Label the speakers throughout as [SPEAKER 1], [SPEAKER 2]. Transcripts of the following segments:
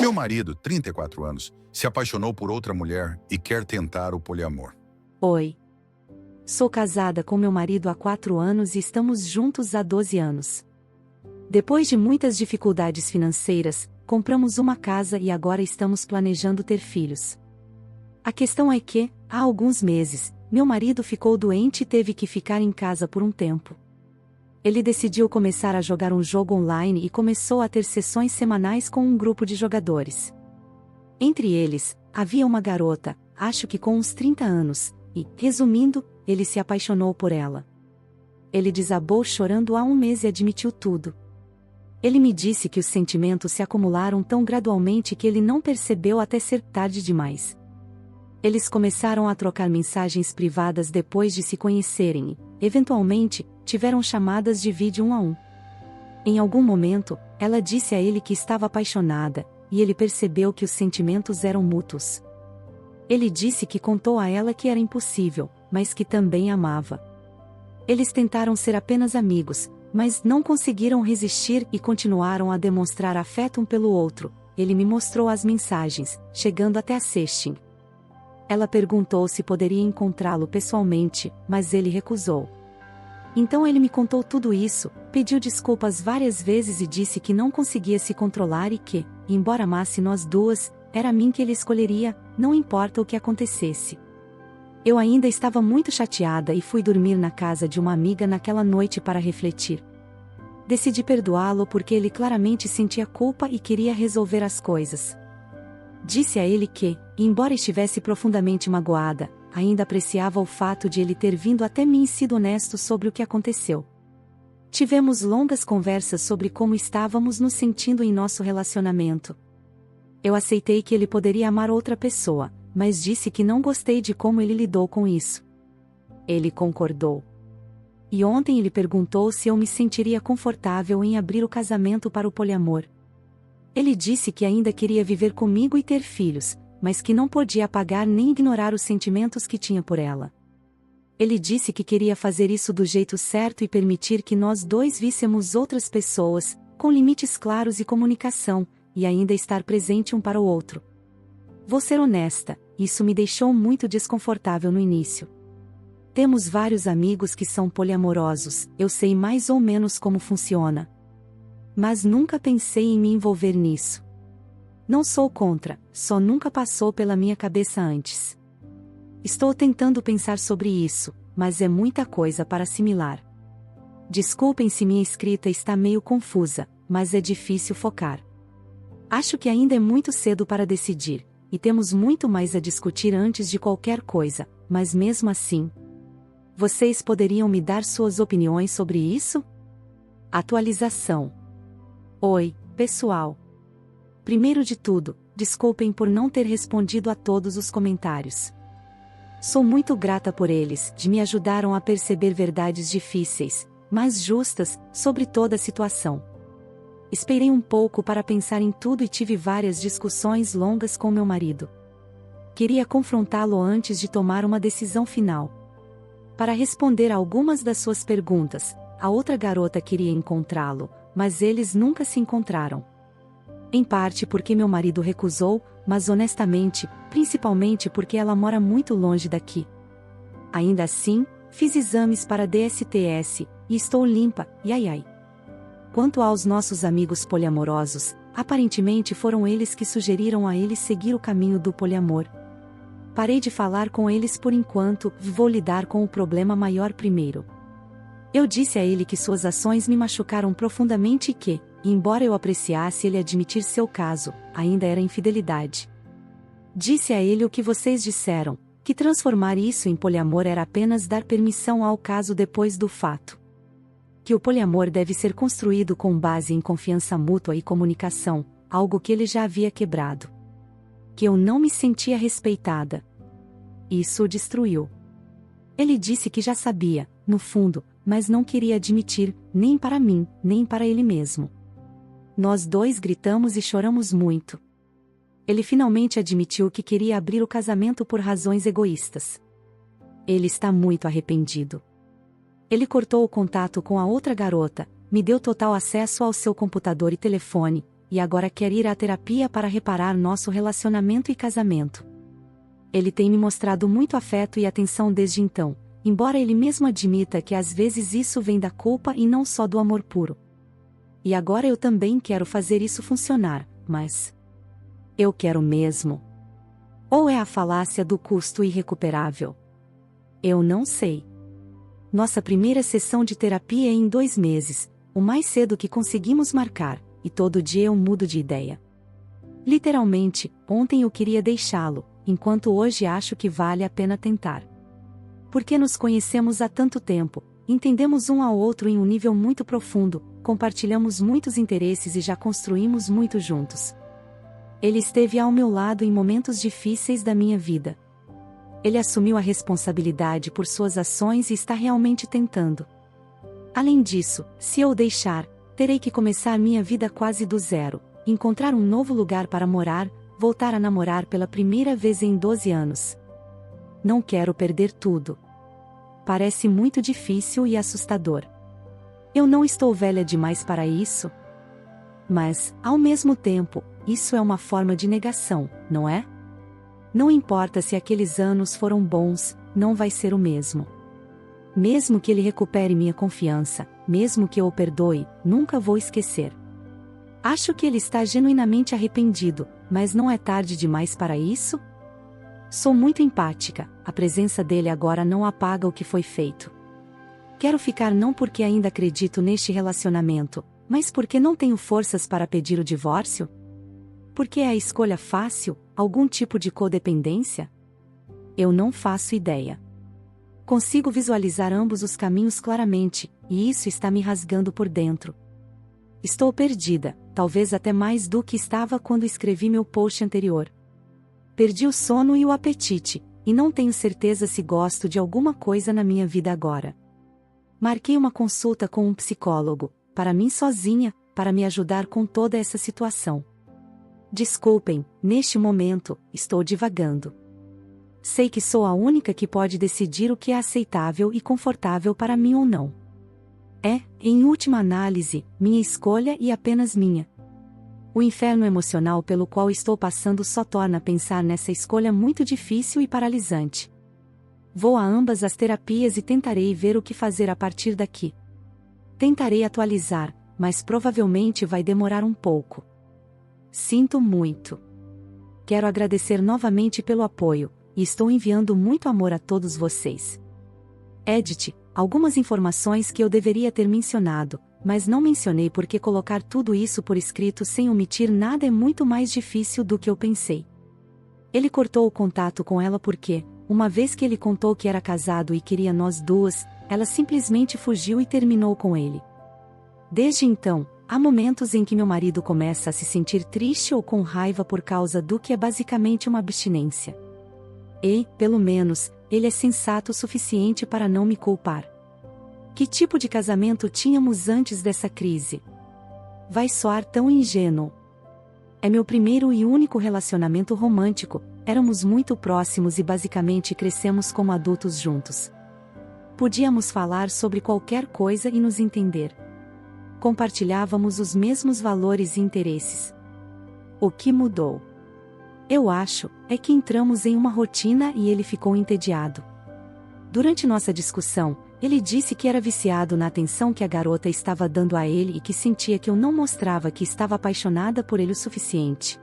[SPEAKER 1] Meu marido, 34 anos, se apaixonou por outra mulher e quer tentar o poliamor.
[SPEAKER 2] Oi. Sou casada com meu marido há 4 anos e estamos juntos há 12 anos. Depois de muitas dificuldades financeiras, compramos uma casa e agora estamos planejando ter filhos. A questão é que, há alguns meses, meu marido ficou doente e teve que ficar em casa por um tempo. Ele decidiu começar a jogar um jogo online e começou a ter sessões semanais com um grupo de jogadores. Entre eles, havia uma garota, acho que com uns 30 anos, e, resumindo, ele se apaixonou por ela. Ele desabou chorando há um mês e admitiu tudo. Ele me disse que os sentimentos se acumularam tão gradualmente que ele não percebeu até ser tarde demais. Eles começaram a trocar mensagens privadas depois de se conhecerem e, eventualmente, tiveram chamadas de vídeo 1 a 1. Em algum momento, ela disse a ele que estava apaixonada, e ele percebeu que os sentimentos eram mútuos. Ele disse que contou a ela que era impossível, mas que também amava. Eles tentaram ser apenas amigos, mas não conseguiram resistir e continuaram a demonstrar afeto um pelo outro. Ele me mostrou as mensagens, chegando até a sexting. Ela perguntou se poderia encontrá-lo pessoalmente, mas ele recusou. Então ele me contou tudo isso, pediu desculpas várias vezes e disse que não conseguia se controlar e que, embora amasse nós duas, era a mim que ele escolheria, não importa o que acontecesse. Eu ainda estava muito chateada e fui dormir na casa de uma amiga naquela noite para refletir. Decidi perdoá-lo porque ele claramente sentia culpa e queria resolver as coisas. Disse a ele que, embora estivesse profundamente magoada, ainda apreciava o fato de ele ter vindo até mim e sido honesto sobre o que aconteceu. Tivemos longas conversas sobre como estávamos nos sentindo em nosso relacionamento. Eu aceitei que ele poderia amar outra pessoa, mas disse que não gostei de como ele lidou com isso. Ele concordou. E ontem ele perguntou se eu me sentiria confortável em abrir o casamento para o poliamor. Ele disse que ainda queria viver comigo e ter filhos, mas que não podia apagar nem ignorar os sentimentos que tinha por ela. Ele disse que queria fazer isso do jeito certo e permitir que nós dois víssemos outras pessoas, com limites claros e comunicação, e ainda estar presente um para o outro. Vou ser honesta, isso me deixou muito desconfortável no início. Temos vários amigos que são poliamorosos, eu sei mais ou menos como funciona. Mas nunca pensei em me envolver nisso. Não sou contra, só nunca passou pela minha cabeça antes. Estou tentando pensar sobre isso, mas é muita coisa para assimilar. Desculpem se minha escrita está meio confusa, mas é difícil focar. Acho que ainda é muito cedo para decidir, e temos muito mais a discutir antes de qualquer coisa, mas mesmo assim. Vocês poderiam me dar suas opiniões sobre isso? Atualização. Oi, pessoal. Primeiro de tudo, desculpem por não ter respondido a todos os comentários. Sou muito grata por eles, me ajudaram a perceber verdades difíceis, mas justas, sobre toda a situação. Esperei um pouco para pensar em tudo e tive várias discussões longas com meu marido. Queria confrontá-lo antes de tomar uma decisão final. Para responder a algumas das suas perguntas, a outra garota queria encontrá-lo, mas eles nunca se encontraram. Em parte porque meu marido recusou, mas honestamente, principalmente porque ela mora muito longe daqui. Ainda assim, fiz exames para DSTS, e estou limpa, ai. Quanto aos nossos amigos poliamorosos, aparentemente foram eles que sugeriram a ele seguir o caminho do poliamor. Parei de falar com eles por enquanto, vou lidar com o problema maior primeiro. Eu disse a ele que suas ações me machucaram profundamente e que, embora eu apreciasse ele admitir seu caso, ainda era infidelidade. Disse a ele o que vocês disseram, que transformar isso em poliamor era apenas dar permissão ao caso depois do fato. Que o poliamor deve ser construído com base em confiança mútua e comunicação, algo que ele já havia quebrado. Que eu não me sentia respeitada. Isso o destruiu. Ele disse que já sabia, no fundo, mas não queria admitir, nem para mim, nem para ele mesmo. Nós dois gritamos e choramos muito. Ele finalmente admitiu que queria abrir o casamento por razões egoístas. Ele está muito arrependido. Ele cortou o contato com a outra garota, me deu total acesso ao seu computador e telefone, e agora quer ir à terapia para reparar nosso relacionamento e casamento. Ele tem me mostrado muito afeto e atenção desde então, embora ele mesmo admita que às vezes isso vem da culpa e não só do amor puro. E agora eu também quero fazer isso funcionar, mas eu quero mesmo? Ou é a falácia do custo irrecuperável? Eu não sei. Nossa primeira sessão de terapia é em 2 meses, o mais cedo que conseguimos marcar, e todo dia eu mudo de ideia. Literalmente, ontem eu queria deixá-lo, enquanto hoje acho que vale a pena tentar. Porque nos conhecemos há tanto tempo, entendemos um ao outro em um nível muito profundo, compartilhamos muitos interesses e já construímos muito juntos. Ele esteve ao meu lado em momentos difíceis da minha vida. Ele assumiu a responsabilidade por suas ações e está realmente tentando. Além disso, se eu o deixar, terei que começar minha vida quase do zero, encontrar um novo lugar para morar, voltar a namorar pela primeira vez em 12 anos. Não quero perder tudo. Parece muito difícil e assustador. Eu não estou velha demais para isso? Mas, ao mesmo tempo, isso é uma forma de negação, não é? Não importa se aqueles anos foram bons, não vai ser o mesmo. Mesmo que ele recupere minha confiança, mesmo que eu o perdoe, nunca vou esquecer. Acho que ele está genuinamente arrependido, mas não é tarde demais para isso? Sou muito empática, a presença dele agora não apaga o que foi feito. Quero ficar não porque ainda acredito neste relacionamento, mas porque não tenho forças para pedir o divórcio? Porque é a escolha fácil, algum tipo de codependência? Eu não faço ideia. Consigo visualizar ambos os caminhos claramente, e isso está me rasgando por dentro. Estou perdida, talvez até mais do que estava quando escrevi meu post anterior. Perdi o sono e o apetite, e não tenho certeza se gosto de alguma coisa na minha vida agora. Marquei uma consulta com um psicólogo, para mim sozinha, para me ajudar com toda essa situação. Desculpem, neste momento, estou divagando. Sei que sou a única que pode decidir o que é aceitável e confortável para mim ou não. É, em última análise, minha escolha e apenas minha. O inferno emocional pelo qual estou passando só torna pensar nessa escolha muito difícil e paralisante. Vou a ambas as terapias e tentarei ver o que fazer a partir daqui. Tentarei atualizar, mas provavelmente vai demorar um pouco. Sinto muito. Quero agradecer novamente pelo apoio, e estou enviando muito amor a todos vocês. Edit, algumas informações que eu deveria ter mencionado, mas não mencionei porque colocar tudo isso por escrito sem omitir nada é muito mais difícil do que eu pensei. Ele cortou o contato com ela porque, uma vez que ele contou que era casado e queria nós duas, ela simplesmente fugiu e terminou com ele. Desde então, há momentos em que meu marido começa a se sentir triste ou com raiva por causa do que é basicamente uma abstinência. E, pelo menos, ele é sensato o suficiente para não me culpar. Que tipo de casamento tínhamos antes dessa crise? Vai soar tão ingênuo. É meu primeiro e único relacionamento romântico, éramos muito próximos e basicamente crescemos como adultos juntos. Podíamos falar sobre qualquer coisa e nos entender. Compartilhávamos os mesmos valores e interesses. O que mudou? Eu acho, é que entramos em uma rotina e ele ficou entediado. Durante nossa discussão, ele disse que era viciado na atenção que a garota estava dando a ele e que sentia que eu não mostrava que estava apaixonada por ele o suficiente.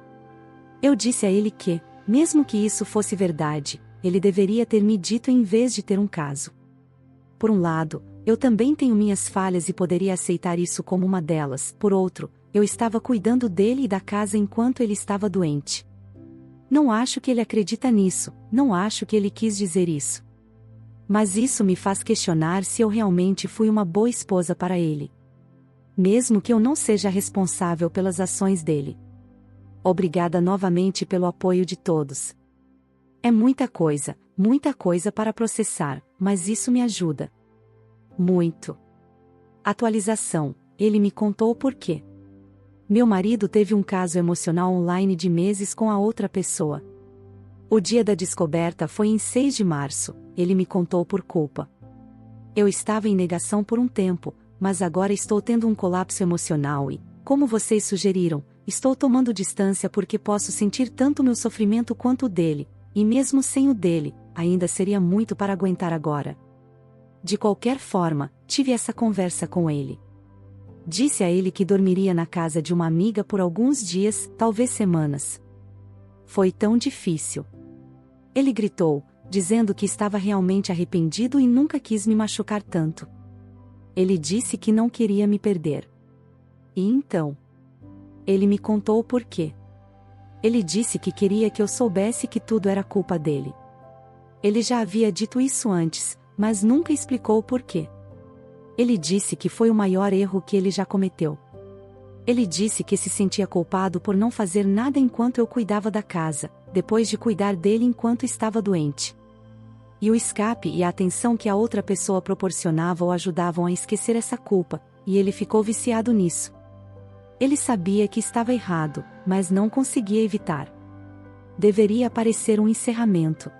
[SPEAKER 2] Eu disse a ele que, mesmo que isso fosse verdade, ele deveria ter me dito em vez de ter um caso. Por um lado, eu também tenho minhas falhas e poderia aceitar isso como uma delas. Por outro, eu estava cuidando dele e da casa enquanto ele estava doente. Não acho que ele acredita nisso, não acho que ele quis dizer isso. Mas isso me faz questionar se eu realmente fui uma boa esposa para ele. Mesmo que eu não seja responsável pelas ações dele. Obrigada novamente pelo apoio de todos. É muita coisa para processar, mas isso me ajuda. Muito. Atualização, ele me contou o porquê. Meu marido teve um caso emocional online de meses com a outra pessoa. O dia da descoberta foi em 6 de março, ele me contou por culpa. Eu estava em negação por um tempo, mas agora estou tendo um colapso emocional e, como vocês sugeriram, Estou tomando distância porque posso sentir tanto meu sofrimento quanto o dele, e mesmo sem o dele, ainda seria muito para aguentar agora. De qualquer forma, tive essa conversa com ele. Disse a ele que dormiria na casa de uma amiga por alguns dias, talvez semanas. Foi tão difícil. Ele gritou, dizendo que estava realmente arrependido e nunca quis me machucar tanto. Ele disse que não queria me perder. E então? Ele me contou o porquê. Ele disse que queria que eu soubesse que tudo era culpa dele. Ele já havia dito isso antes, mas nunca explicou o porquê. Ele disse que foi o maior erro que ele já cometeu. Ele disse que se sentia culpado por não fazer nada enquanto eu cuidava da casa, depois de cuidar dele enquanto estava doente. E o escape e a atenção que a outra pessoa proporcionava o ajudavam a esquecer essa culpa, e ele ficou viciado nisso. Ele sabia que estava errado, mas não conseguia evitar. Deveria parecer um encerramento.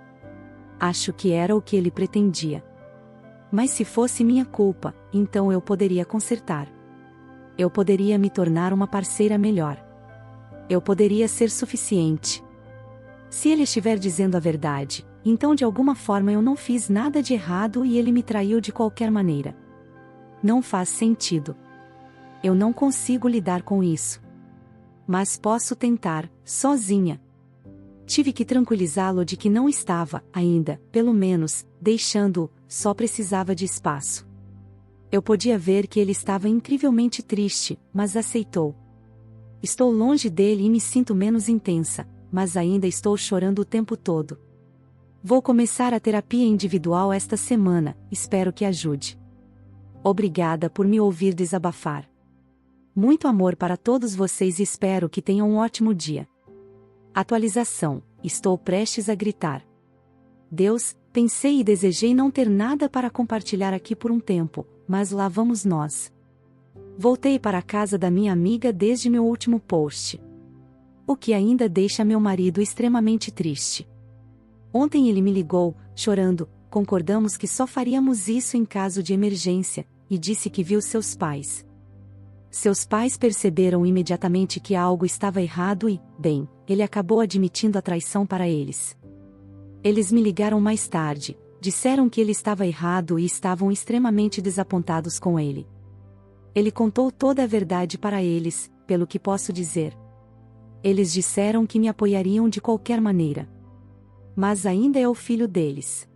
[SPEAKER 2] Acho que era o que ele pretendia. Mas se fosse minha culpa, então eu poderia consertar. Eu poderia me tornar uma parceira melhor. Eu poderia ser suficiente. Se ele estiver dizendo a verdade, então de alguma forma eu não fiz nada de errado e ele me traiu de qualquer maneira. Não faz sentido. Eu não consigo lidar com isso. Mas posso tentar, sozinha. Tive que tranquilizá-lo de que não estava, ainda, pelo menos, deixando-o, só precisava de espaço. Eu podia ver que ele estava incrivelmente triste, mas aceitou. Estou longe dele e me sinto menos intensa, mas ainda estou chorando o tempo todo. Vou começar a terapia individual esta semana, espero que ajude. Obrigada por me ouvir desabafar. Muito amor para todos vocês e espero que tenham um ótimo dia. Atualização: estou prestes a gritar. Deus, pensei e desejei não ter nada para compartilhar aqui por um tempo, mas lá vamos nós. Voltei para a casa da minha amiga desde meu último post. O que ainda deixa meu marido extremamente triste. Ontem ele me ligou, chorando, concordamos que só faríamos isso em caso de emergência, e disse que viu seus pais. Seus pais perceberam imediatamente que algo estava errado e, bem, ele acabou admitindo a traição para eles. Eles me ligaram mais tarde, disseram que ele estava errado e estavam extremamente desapontados com ele. Ele contou toda a verdade para eles, pelo que posso dizer. Eles disseram que me apoiariam de qualquer maneira. Mas ainda é o filho deles.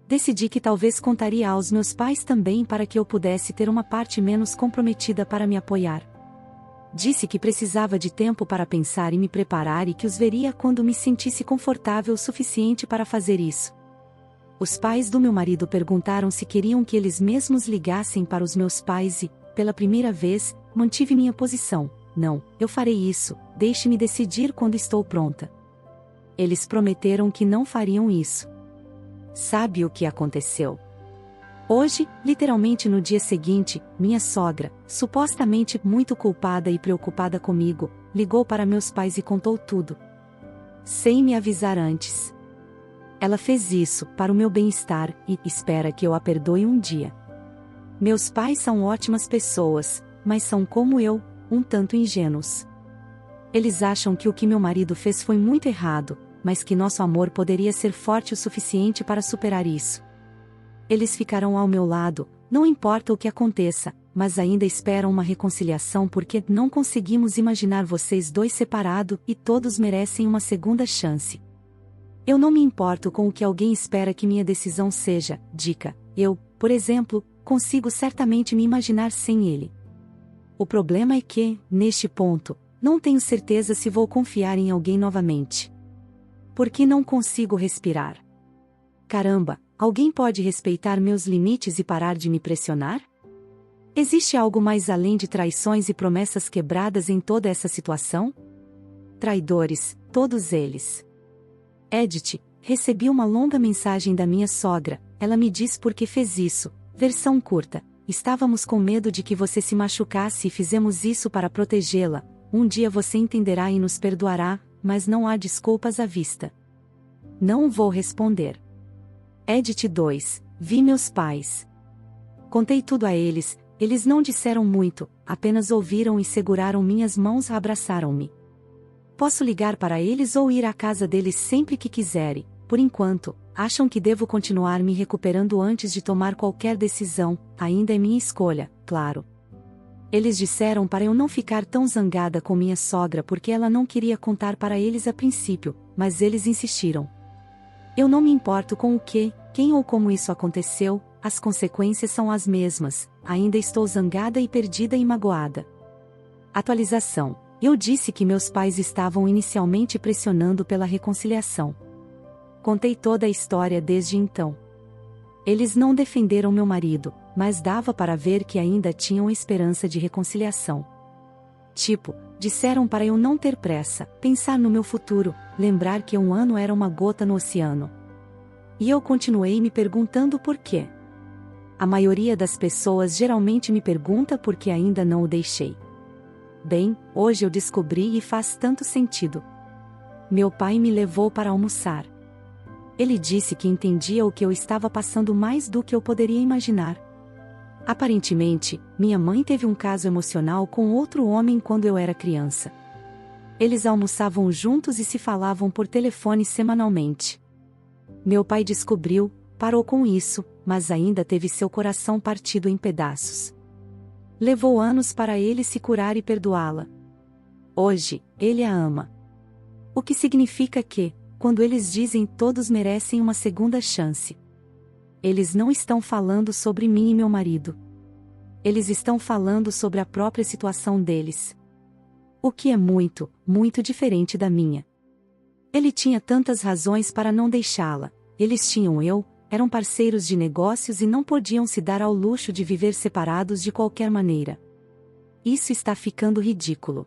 [SPEAKER 2] Decidi que talvez contaria aos meus pais também para que eu pudesse ter uma parte menos comprometida para me apoiar. Disse que precisava de tempo para pensar e me preparar e que os veria quando me sentisse confortável o suficiente para fazer isso. Os pais do meu marido perguntaram se queriam que eles mesmos ligassem para os meus pais e, pela primeira vez, mantive minha posição. Não, eu farei isso, deixe-me decidir quando estou pronta. Eles prometeram que não fariam isso. Sabe o que aconteceu? Hoje, literalmente no dia seguinte, minha sogra, supostamente muito culpada e preocupada comigo, ligou para meus pais e contou tudo. Sem me avisar antes. Ela fez isso, para o meu bem-estar, e espera que eu a perdoe um dia. Meus pais são ótimas pessoas, mas são como eu, um tanto ingênuos. Eles acham que o que meu marido fez foi muito errado, mas que nosso amor poderia ser forte o suficiente para superar isso. Eles ficarão ao meu lado, não importa o que aconteça, mas ainda esperam uma reconciliação porque não conseguimos imaginar vocês dois separados e todos merecem uma segunda chance. Eu não me importo com o que alguém espera que minha decisão seja, dica. Eu, por exemplo, consigo certamente me imaginar sem ele. O problema é que, neste ponto, não tenho certeza se vou confiar em alguém novamente. Porque não consigo respirar. Caramba, alguém pode respeitar meus limites e parar de me pressionar? Existe algo mais além de traições e promessas quebradas em toda essa situação? Traidores, todos eles. Edith, recebi uma longa mensagem da minha sogra, ela me diz por que fez isso, versão curta. Estávamos com medo de que você se machucasse e fizemos isso para protegê-la. Um dia você entenderá e nos perdoará, mas não há desculpas à vista. Não vou responder. Edit 2. Vi meus pais. Contei tudo a eles, Eles não disseram muito, apenas ouviram e seguraram minhas mãos e abraçaram-me. Posso ligar para eles ou ir à casa deles sempre que quiserem. Por enquanto, acham que devo continuar me recuperando antes de tomar qualquer decisão, ainda é minha escolha, claro. Eles disseram para eu não ficar tão zangada com minha sogra porque ela não queria contar para eles a princípio, mas eles insistiram. Eu não me importo com o que, quem ou como isso aconteceu, as consequências são as mesmas, ainda estou zangada e perdida e magoada. Atualização. Eu disse que meus pais estavam inicialmente pressionando pela reconciliação. Contei toda a história desde então. Eles não defenderam meu marido, mas dava para ver que ainda tinham esperança de reconciliação. Tipo, disseram para eu não ter pressa, pensar no meu futuro, lembrar que um ano era uma gota no oceano. E eu continuei me perguntando por quê. A maioria das pessoas geralmente me pergunta por que ainda não o deixei. Bem, hoje eu descobri e faz tanto sentido. Meu pai me levou para almoçar. Ele disse que entendia o que eu estava passando mais do que eu poderia imaginar. Aparentemente, minha mãe teve um caso emocional com outro homem quando eu era criança. Eles almoçavam juntos e se falavam por telefone semanalmente. Meu pai descobriu, parou com isso, mas ainda teve seu coração partido em pedaços. Levou anos para ele se curar e perdoá-la. Hoje, ele a ama. O que significa que, quando eles dizem todos merecem uma segunda chance, eles não estão falando sobre mim e meu marido. Eles estão falando sobre a própria situação deles. O que é muito, muito diferente da minha. Ele tinha tantas razões para não deixá-la. Eles tinham eu, eram parceiros de negócios e não podiam se dar ao luxo de viver separados de qualquer maneira. Isso está ficando ridículo.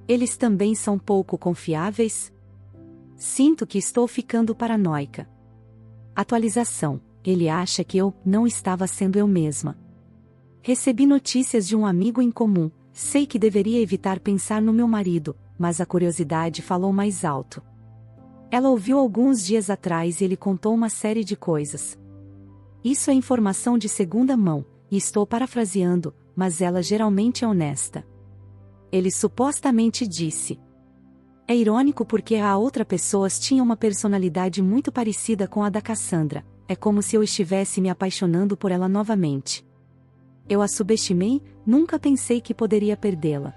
[SPEAKER 2] Eles também são pouco confiáveis? Sinto que estou ficando paranoica. Atualização. Ele acha que eu não estava sendo eu mesma. Recebi notícias de um amigo em comum. Sei que deveria evitar pensar no meu marido, mas a curiosidade falou mais alto. Ela ouviu alguns dias atrás e ele contou uma série de coisas. Isso é informação de segunda mão, e estou parafraseando, mas ela geralmente é honesta. Ele supostamente disse. É irônico porque a outra pessoa tinha uma personalidade muito parecida com a da Cassandra, é como se eu estivesse me apaixonando por ela novamente. Eu a subestimei, nunca pensei que poderia perdê-la.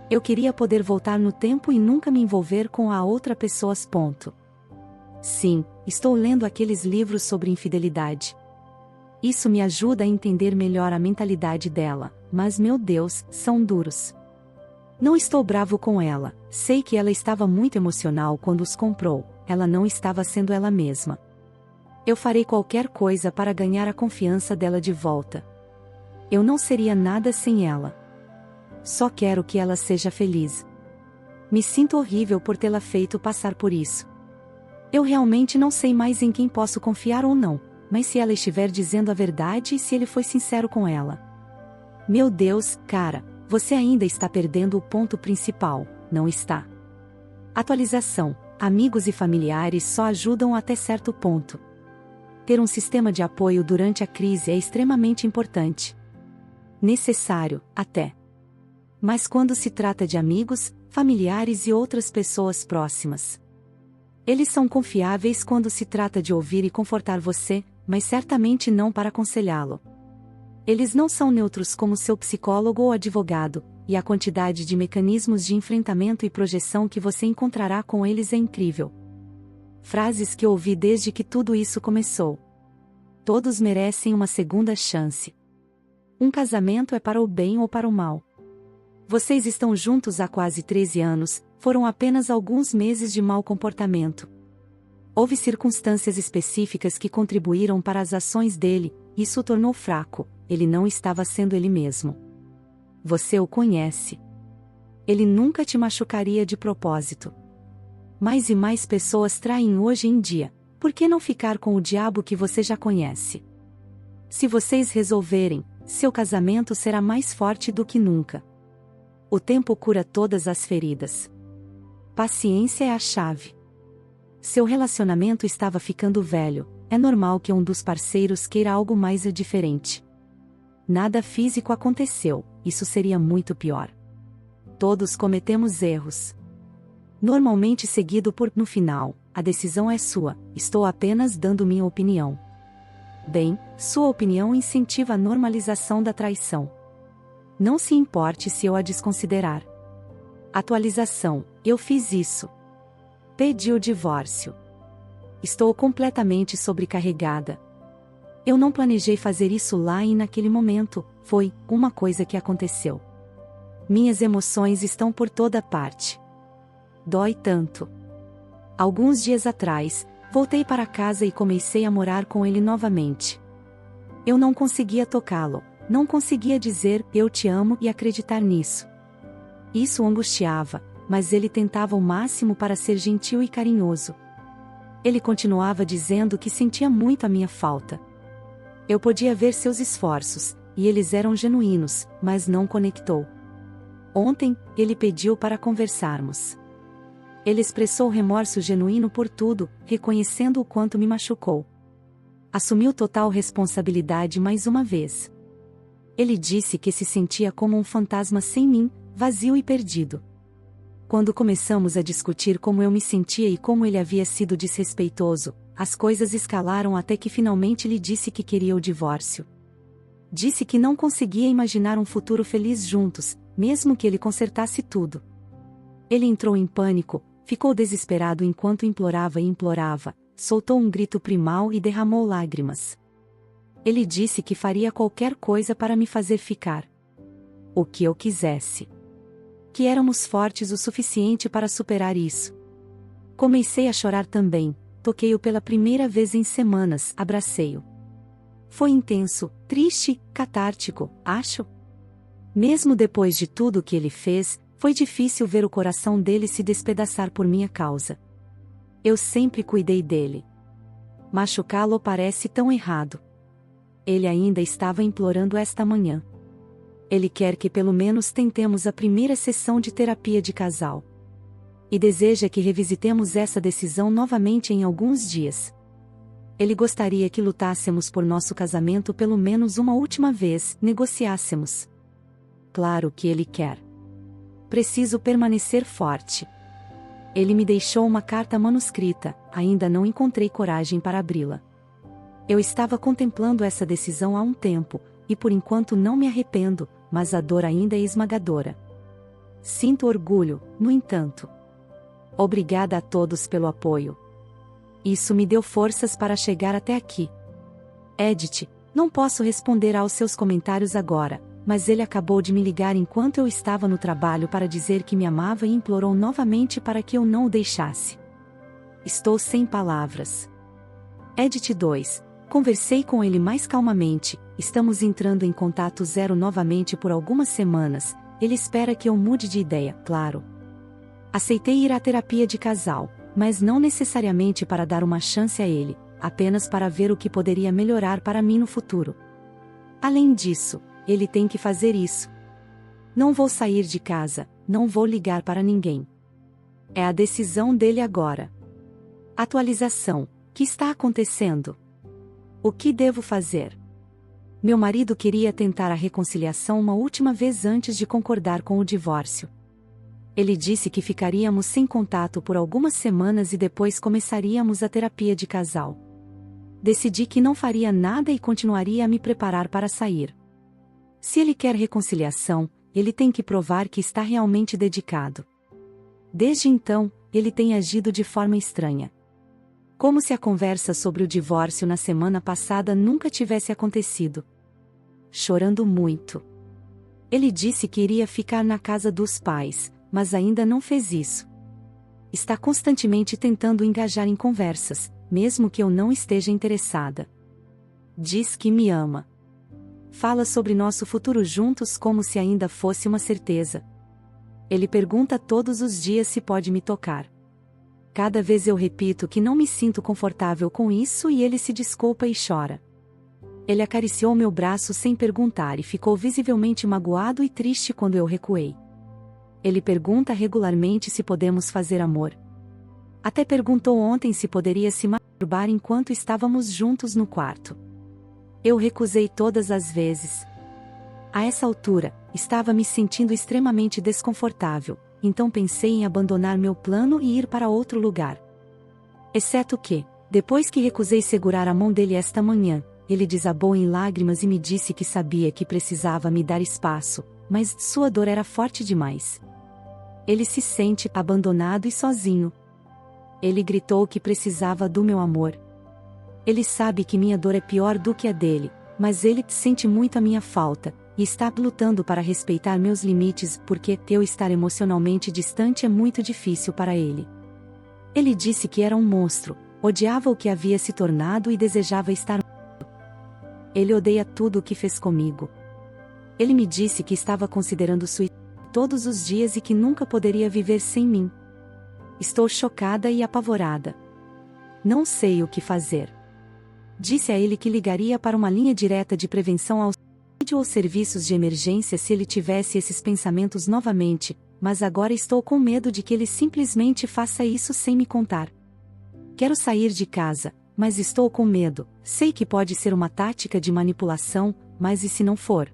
[SPEAKER 2] Eu queria poder voltar no tempo e nunca me envolver com a outra pessoa. Sim, estou lendo aqueles livros sobre infidelidade. Isso me ajuda a entender melhor a mentalidade dela, mas meu Deus, são duros. Não estou bravo com ela, sei que ela estava muito emocional quando os comprou, ela não estava sendo ela mesma. Eu farei qualquer coisa para ganhar a confiança dela de volta. Eu não seria nada sem ela. Só quero que ela seja feliz. Me sinto horrível por tê-la feito passar por isso. Eu realmente não sei mais em quem posso confiar ou não, mas se ela estiver dizendo a verdade e se ele foi sincero com ela. Meu Deus, cara, você ainda está perdendo o ponto principal, não está? Atualização. Amigos e familiares só ajudam até certo ponto. Ter um sistema de apoio durante a crise é extremamente importante. Necessário, até. Mas quando se trata de amigos, familiares e outras pessoas próximas, eles são confiáveis quando se trata de ouvir e confortar você, mas certamente não para aconselhá-lo. Eles não são neutros como seu psicólogo ou advogado, e a quantidade de mecanismos de enfrentamento e projeção que você encontrará com eles é incrível. Frases que ouvi desde que tudo isso começou. Todos merecem uma segunda chance. Um casamento é para o bem ou para o mal. Vocês estão juntos há quase 13 anos, foram apenas alguns meses de mau comportamento. Houve circunstâncias específicas que contribuíram para as ações dele, isso o tornou fraco, ele não estava sendo ele mesmo. Você o conhece. Ele nunca te machucaria de propósito. Mais e mais pessoas traem hoje em dia, por que não ficar com o diabo que você já conhece? Se vocês resolverem, seu casamento será mais forte do que nunca. O tempo cura todas as feridas. Paciência é a chave. Seu relacionamento estava ficando velho, é normal que um dos parceiros queira algo mais diferente. Nada físico aconteceu, isso seria muito pior. Todos cometemos erros. Normalmente seguido por, no final, a decisão é sua, estou apenas dando minha opinião. Bem, sua opinião incentiva a normalização da traição. Não se importe se eu a desconsiderar. Atualização, eu fiz isso. Pedi o divórcio. Estou completamente sobrecarregada. Eu não planejei fazer isso lá e naquele momento, foi uma coisa que aconteceu. Minhas emoções estão por toda parte. Dói tanto. Alguns dias atrás, voltei para casa e comecei a morar com ele novamente. Eu não conseguia tocá-lo, não conseguia dizer eu te amo e acreditar nisso. Isso o angustiava, mas ele tentava o máximo para ser gentil e carinhoso. Ele continuava dizendo que sentia muito a minha falta. Eu podia ver seus esforços, e eles eram genuínos, mas não conectou. Ontem, ele pediu para conversarmos. Ele expressou remorso genuíno por tudo, reconhecendo o quanto me machucou. Assumiu total responsabilidade mais uma vez. Ele disse que se sentia como um fantasma sem mim, vazio e perdido. Quando começamos a discutir como eu me sentia e como ele havia sido desrespeitoso, as coisas escalaram até que finalmente lhe disse que queria o divórcio. Disse que não conseguia imaginar um futuro feliz juntos, mesmo que ele consertasse tudo. Ele entrou em pânico, ficou desesperado enquanto implorava e implorava, soltou um grito primal e derramou lágrimas. Ele disse que faria qualquer coisa para me fazer ficar. O que eu quisesse. Que éramos fortes o suficiente para superar isso. Comecei a chorar também, toquei-o pela primeira vez em semanas, abracei-o. Foi intenso, triste, catártico, acho. Mesmo depois de tudo o que ele fez, foi difícil ver o coração dele se despedaçar por minha causa. Eu sempre cuidei dele. Machucá-lo parece tão errado. Ele ainda estava implorando esta manhã. Ele quer que pelo menos tentemos a primeira sessão de terapia de casal. E deseja que revisitemos essa decisão novamente em alguns dias. Ele gostaria que lutássemos por nosso casamento pelo menos uma última vez, negociássemos. Claro que ele quer. Preciso permanecer forte. Ele me deixou uma carta manuscrita, ainda não encontrei coragem para abri-la. Eu estava contemplando essa decisão há um tempo, e por enquanto não me arrependo, mas a dor ainda é esmagadora. Sinto orgulho, no entanto. Obrigada a todos pelo apoio. Isso me deu forças para chegar até aqui. Edith, não posso responder aos seus comentários agora, mas ele acabou de me ligar enquanto eu estava no trabalho para dizer que me amava e implorou novamente para que eu não o deixasse. Estou sem palavras. Edith 2. Conversei com ele mais calmamente, estamos entrando em contato zero novamente por algumas semanas, ele espera que eu mude de ideia, claro. Aceitei ir à terapia de casal, mas não necessariamente para dar uma chance a ele, apenas para ver o que poderia melhorar para mim no futuro. Além disso, ele tem que fazer isso. Não vou sair de casa, não vou ligar para ninguém. É a decisão dele agora. Atualização: que está acontecendo? O que devo fazer? Meu marido queria tentar a reconciliação uma última vez antes de concordar com o divórcio. Ele disse que ficaríamos sem contato por algumas semanas e depois começaríamos a terapia de casal. Decidi que não faria nada e continuaria a me preparar para sair. Se ele quer reconciliação, ele tem que provar que está realmente dedicado. Desde então, ele tem agido de forma estranha. Como se a conversa sobre o divórcio na semana passada nunca tivesse acontecido. Chorando muito. Ele disse que iria ficar na casa dos pais, mas ainda não fez isso. Está constantemente tentando engajar em conversas, mesmo que eu não esteja interessada. Diz que me ama. Fala sobre nosso futuro juntos como se ainda fosse uma certeza. Ele pergunta todos os dias se pode me tocar. Cada vez eu repito que não me sinto confortável com isso e ele se desculpa e chora. Ele acariciou meu braço sem perguntar e ficou visivelmente magoado e triste quando eu recuei. Ele pergunta regularmente se podemos fazer amor. Até perguntou ontem se poderia se masturbar enquanto estávamos juntos no quarto. Eu recusei todas as vezes. A essa altura, estava me sentindo extremamente desconfortável, então pensei em abandonar meu plano e ir para outro lugar. Exceto que, depois que recusei segurar a mão dele esta manhã, ele desabou em lágrimas e me disse que sabia que precisava me dar espaço, mas sua dor era forte demais. Ele se sente abandonado e sozinho. Ele gritou que precisava do meu amor. Ele sabe que minha dor é pior do que a dele, mas ele sente muito a minha falta, e está lutando para respeitar meus limites porque eu estar emocionalmente distante é muito difícil para ele. Ele disse que era um monstro, odiava o que havia se tornado e desejava estar morto. Ele odeia tudo o que fez comigo. Ele me disse que estava considerando suicídio todos os dias e que nunca poderia viver sem mim. Estou chocada e apavorada. Não sei o que fazer. Disse a ele que ligaria para uma linha direta de prevenção ao suicídio ou serviços de emergência se ele tivesse esses pensamentos novamente, mas agora estou com medo de que ele simplesmente faça isso sem me contar. Quero sair de casa, mas estou com medo. Sei que pode ser uma tática de manipulação, mas e se não for?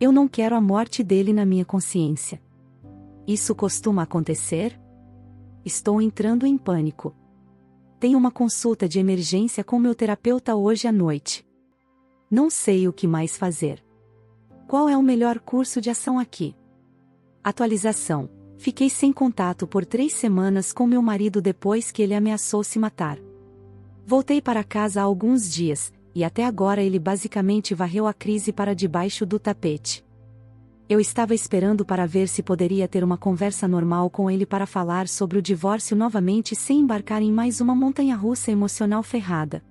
[SPEAKER 2] Eu não quero a morte dele na minha consciência. Isso costuma acontecer? Estou entrando em pânico. Tenho uma consulta de emergência com meu terapeuta hoje à noite. Não sei o que mais fazer. Qual é o melhor curso de ação aqui? Atualização. Fiquei sem contato por 3 semanas com meu marido depois que ele ameaçou se matar. Voltei para casa há alguns dias, e até agora ele basicamente varreu a crise para debaixo do tapete. Eu estava esperando para ver se poderia ter uma conversa normal com ele para falar sobre o divórcio novamente sem embarcar em mais uma montanha-russa emocional ferrada.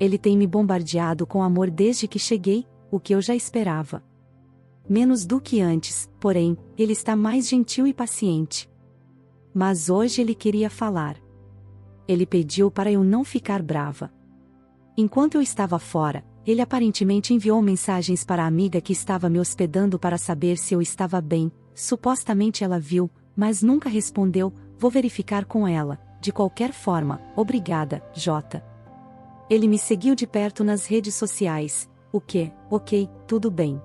[SPEAKER 2] Ele tem me bombardeado com amor desde que cheguei, o que eu já esperava. Menos do que antes, porém, ele está mais gentil e paciente. Mas hoje ele queria falar. Ele pediu para eu não ficar brava. Enquanto eu estava fora, ele aparentemente enviou mensagens para a amiga que estava me hospedando para saber se eu estava bem. Supostamente ela viu, mas nunca respondeu. Vou verificar com ela. De qualquer forma, obrigada, Jota. Ele me seguiu de perto nas redes sociais. O que? Ok, tudo bem.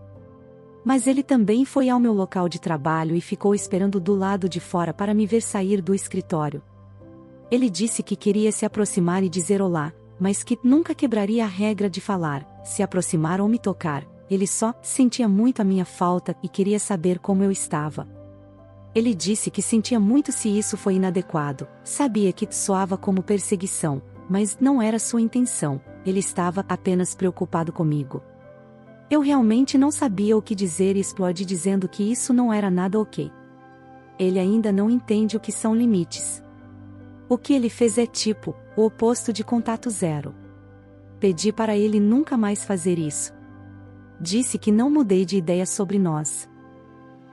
[SPEAKER 2] Mas ele também foi ao meu local de trabalho e ficou esperando do lado de fora para me ver sair do escritório. Ele disse que queria se aproximar e dizer olá, mas que nunca quebraria a regra de falar, se aproximar ou me tocar. Ele só sentia muito a minha falta e queria saber como eu estava. Ele disse que sentia muito se isso foi inadequado, sabia que soava como perseguição, mas não era sua intenção, ele estava apenas preocupado comigo. Eu realmente não sabia o que dizer e explodi dizendo que isso não era nada ok. Ele ainda não entende o que são limites. O que ele fez é tipo, o oposto de contato zero. Pedi para ele nunca mais fazer isso. Disse que não mudei de ideia sobre nós.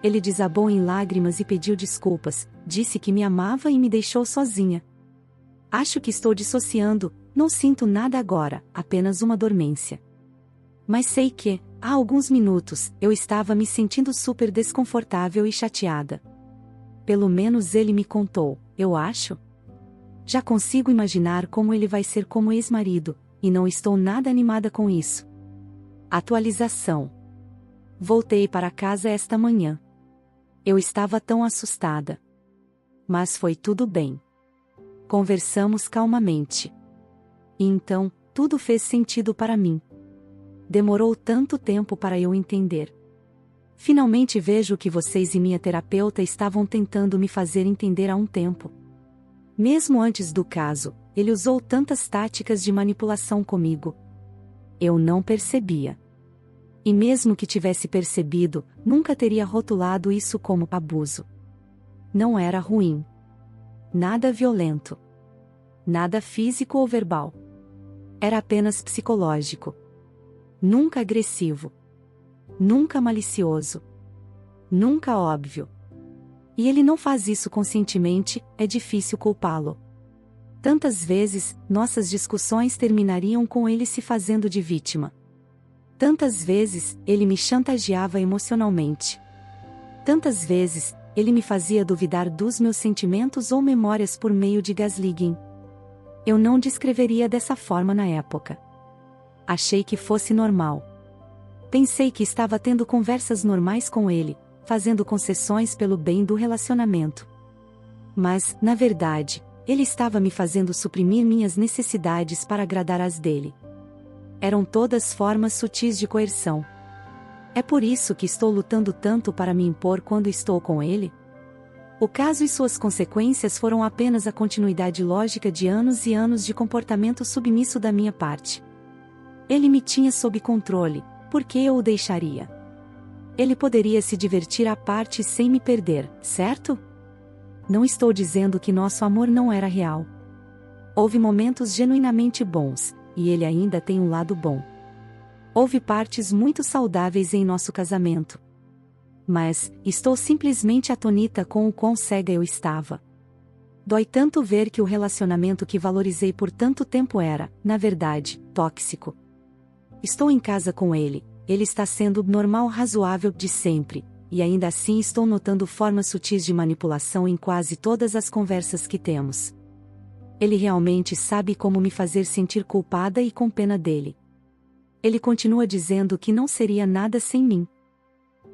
[SPEAKER 2] Ele desabou em lágrimas e pediu desculpas, disse que me amava e me deixou sozinha. Acho que estou dissociando, não sinto nada agora, apenas uma dormência. Mas sei que, há alguns minutos, eu estava me sentindo super desconfortável e chateada. Pelo menos ele me contou, eu acho. Já consigo imaginar como ele vai ser como ex-marido, e não estou nada animada com isso. Atualização. Voltei para casa esta manhã. Eu estava tão assustada. Mas foi tudo bem. Conversamos calmamente. E então, tudo fez sentido para mim. Demorou tanto tempo para eu entender. Finalmente vejo o que vocês e minha terapeuta estavam tentando me fazer entender há um tempo. Mesmo antes do caso, ele usou tantas táticas de manipulação comigo. Eu não percebia. E mesmo que tivesse percebido, nunca teria rotulado isso como abuso. Não era ruim. Nada violento. Nada físico ou verbal. Era apenas psicológico. Nunca agressivo. Nunca malicioso. Nunca óbvio. E ele não faz isso conscientemente, é difícil culpá-lo. Tantas vezes, nossas discussões terminariam com ele se fazendo de vítima. Tantas vezes, ele me chantageava emocionalmente. Tantas vezes, ele me fazia duvidar dos meus sentimentos ou memórias por meio de gaslighting. Eu não descreveria dessa forma na época. Achei que fosse normal. Pensei que estava tendo conversas normais com ele, fazendo concessões pelo bem do relacionamento. Mas, na verdade, ele estava me fazendo suprimir minhas necessidades para agradar as dele. Eram todas formas sutis de coerção. É por isso que estou lutando tanto para me impor quando estou com ele? O caso e suas consequências foram apenas a continuidade lógica de anos e anos de comportamento submisso da minha parte. Ele me tinha sob controle, por que eu o deixaria? Ele poderia se divertir à parte sem me perder, certo? Não estou dizendo que nosso amor não era real. Houve momentos genuinamente bons, e ele ainda tem um lado bom. Houve partes muito saudáveis em nosso casamento. Mas, estou simplesmente atonita com o quão cega eu estava. Dói tanto ver que o relacionamento que valorizei por tanto tempo era, na verdade, tóxico. Estou em casa com ele, ele está sendo o normal razoável de sempre, e ainda assim estou notando formas sutis de manipulação em quase todas as conversas que temos. Ele realmente sabe como me fazer sentir culpada e com pena dele. Ele continua dizendo que não seria nada sem mim.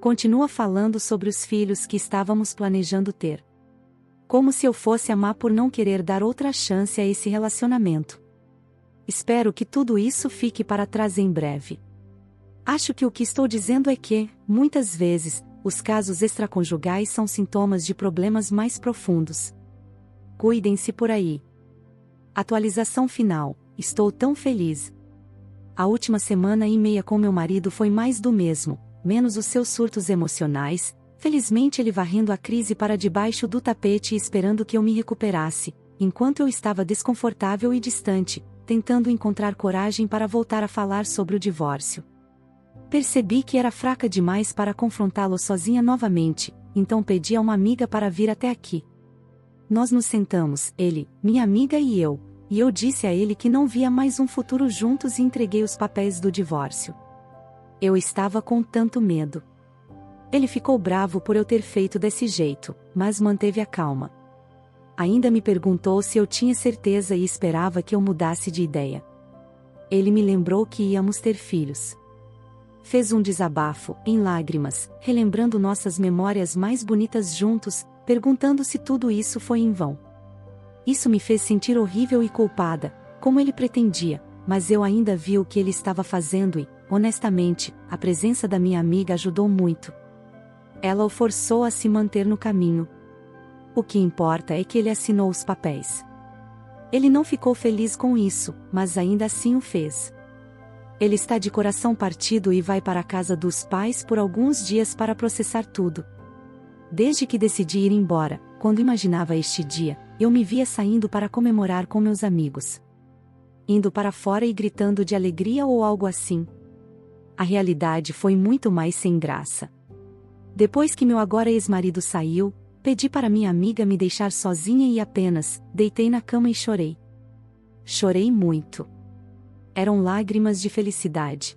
[SPEAKER 2] Continua falando sobre os filhos que estávamos planejando ter. Como se eu fosse amar por não querer dar outra chance a esse relacionamento. Espero que tudo isso fique para trás em breve. Acho que o que estou dizendo é que, muitas vezes, os casos extraconjugais são sintomas de problemas mais profundos. Cuidem-se por aí. Atualização final. Estou tão feliz. A última semana e meia com meu marido foi mais do mesmo, menos os seus surtos emocionais. Felizmente ele varrendo a crise para debaixo do tapete e esperando que eu me recuperasse, enquanto eu estava desconfortável e distante, tentando encontrar coragem para voltar a falar sobre o divórcio. Percebi que era fraca demais para confrontá-lo sozinha novamente, então pedi a uma amiga para vir até aqui. Nós nos sentamos, ele, minha amiga e eu disse a ele que não via mais um futuro juntos e entreguei os papéis do divórcio. Eu estava com tanto medo. Ele ficou bravo por eu ter feito desse jeito, mas manteve a calma. Ainda me perguntou se eu tinha certeza e esperava que eu mudasse de ideia. Ele me lembrou que íamos ter filhos. Fez um desabafo, em lágrimas, relembrando nossas memórias mais bonitas juntos, perguntando se tudo isso foi em vão. Isso me fez sentir horrível e culpada, como ele pretendia, mas eu ainda vi o que ele estava fazendo e, honestamente, a presença da minha amiga ajudou muito. Ela o forçou a se manter no caminho. O que importa é que ele assinou os papéis. Ele não ficou feliz com isso, mas ainda assim o fez. Ele está de coração partido e vai para a casa dos pais por alguns dias para processar tudo. Desde que decidi ir embora, quando imaginava este dia, eu me via saindo para comemorar com meus amigos. Indo para fora e gritando de alegria ou algo assim. A realidade foi muito mais sem graça. Depois que meu agora ex-marido saiu, pedi para minha amiga me deixar sozinha e apenas, deitei na cama e chorei. Chorei muito. Eram lágrimas de felicidade.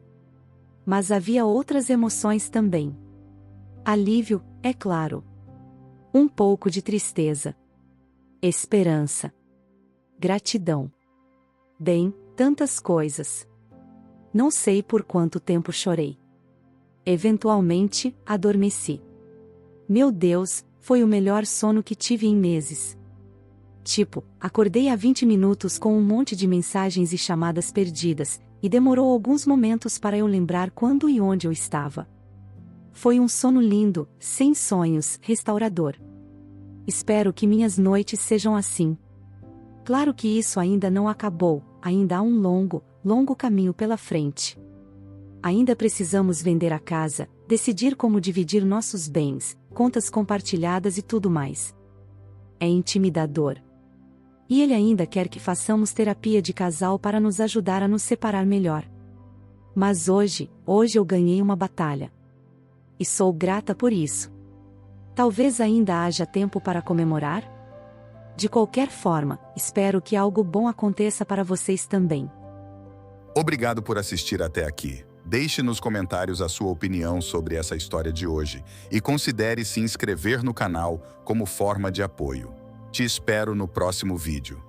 [SPEAKER 2] Mas havia outras emoções também. Alívio, é claro. Um pouco de tristeza. Esperança. Gratidão. Bem, tantas coisas. Não sei por quanto tempo chorei. Eventualmente, adormeci. Meu Deus, foi o melhor sono que tive em meses. Tipo, acordei há 20 minutos com um monte de mensagens e chamadas perdidas, e demorou alguns momentos para eu lembrar quando e onde eu estava. Foi um sono lindo, sem sonhos, restaurador. Espero que minhas noites sejam assim. Claro que isso ainda não acabou, ainda há um longo, longo caminho pela frente. Ainda precisamos vender a casa, decidir como dividir nossos bens, contas compartilhadas e tudo mais. É intimidador. E ele ainda quer que façamos terapia de casal para nos ajudar a nos separar melhor. Mas hoje eu ganhei uma batalha. E sou grata por isso. Talvez ainda haja tempo para comemorar? De qualquer forma, espero que algo bom aconteça para vocês também.
[SPEAKER 1] Obrigado por assistir até aqui. Deixe nos comentários a sua opinião sobre essa história de hoje e considere se inscrever no canal como forma de apoio. Te espero no próximo vídeo.